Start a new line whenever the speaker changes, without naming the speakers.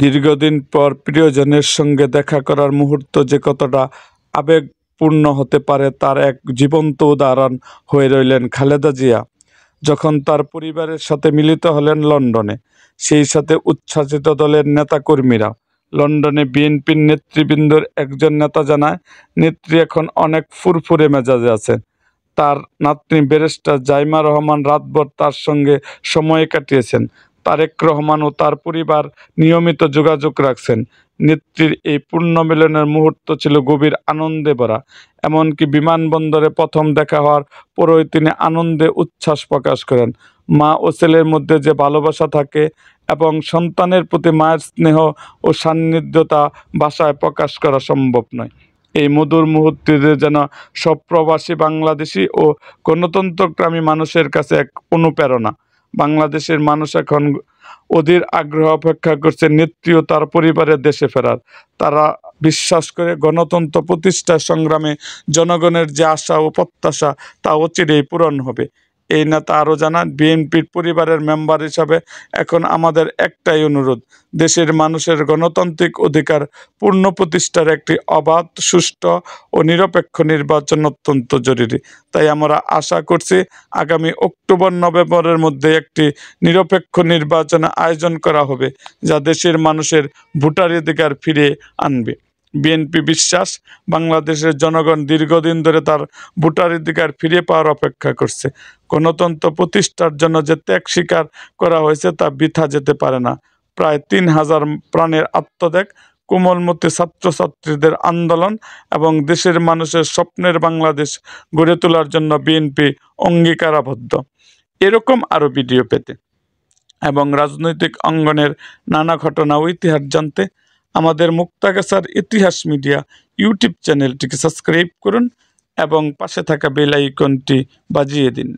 দীর্ঘদিন পর প্রিয়জনের সঙ্গে দেখা করার মুহূর্ত যে কতটা আবেগপূর্ণ হতে পারে তার এক জীবন্ত উদাহরণ হয়ে রইলেন খালেদা জিয়া। যখন তার পরিবারের সাথে মিলিত হলেন লন্ডনে, সেই সাথে উচ্ছ্বাসিত দলের নেতাকর্মীরা। লন্ডনে বিএনপির নেতৃবৃন্দর একজন নেতা জানায়, নেত্রী এখন অনেক ফুরফুরে মেজাজে আছেন। তার নাতনি ব্যারিস্টার জাইমা রহমান রাতভর তার সঙ্গে সময় কাটিয়েছেন। তারেক রহমান ও তার পরিবার নিয়মিত যোগাযোগ রাখছেন। নেত্রীর এই পুণ্যমিলনের মুহূর্ত ছিল গভীর আনন্দে ভরা। এমনকি বিমানবন্দরে প্রথম দেখা হওয়ার পরই তিনি আনন্দে উচ্ছ্বাস প্রকাশ করেন। মা ও ছেলের মধ্যে যে ভালোবাসা থাকে এবং সন্তানের প্রতি মায়ের স্নেহ ও সান্নিধ্যতা ভাষায় প্রকাশ করা সম্ভব নয়। এই মধুর মুহূর্তটি যেন সব প্রবাসী বাংলাদেশি ও গণতন্ত্রকামী মানুষের কাছে এক অনুপ্রেরণা। বাংলাদেশের মানুষ এখন অধীর আগ্রহ অপেক্ষা করছে নেত্রী ও তার পরিবারের দেশে ফেরার। তারা বিশ্বাস করে গণতন্ত্র প্রতিষ্ঠার সংগ্রামে জনগণের যে আশা ও প্রত্যাশা তা অচিরেই পূরণ হবে। এই নেতা আরও জানান, বিএনপির পরিবারের মেম্বার হিসাবে এখন আমাদের একটাই অনুরোধ, দেশের মানুষের গণতান্ত্রিক অধিকার পূর্ণ প্রতিষ্ঠার একটি অবাধ, সুষ্ঠু ও নিরপেক্ষ নির্বাচন অত্যন্ত জরুরি। তাই আমরা আশা করছি আগামী অক্টোবর-নভেম্বরের মধ্যে একটি নিরপেক্ষ নির্বাচনের আয়োজন করা হবে, যা দেশের মানুষের ভোটাধিকার ফিরিয়ে আনবে। বিএনপি বিশ্বাস, বাংলাদেশের জনগণ দীর্ঘদিন ধরে তার ভোটাধিকার ফিরে পাওয়ার অপেক্ষা করছে। গণতন্ত্র প্রতিষ্ঠার জন্য যে ত্যাগ স্বীকার করা হয়েছে তা বৃথা যেতে পারে না। প্রায় ৩,০০০ প্রাণের আত্মত্যাগ, কোমলমতি ছাত্রছাত্রীদের আন্দোলন এবং দেশের মানুষের স্বপ্নের বাংলাদেশ গড়ে তোলার জন্য বিএনপি অঙ্গীকারাবদ্ধ। এরকম আরও ভিডিও পেতে এবং রাজনৈতিক অঙ্গনের নানা ঘটনা ও ইতিহাস জানতে আমাদের মুক্তাগাছার ইতিহাস মিডিয়া ইউটিউব চ্যানেলটিকে সাবস্ক্রাইব করুন এবং পাশে থাকা বেল আইকনটি বাজিয়ে দিন।